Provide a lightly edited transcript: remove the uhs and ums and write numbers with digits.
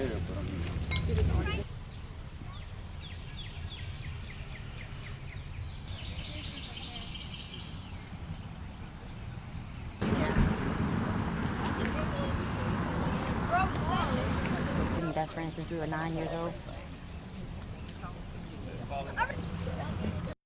Been best friends since we were 9 years old.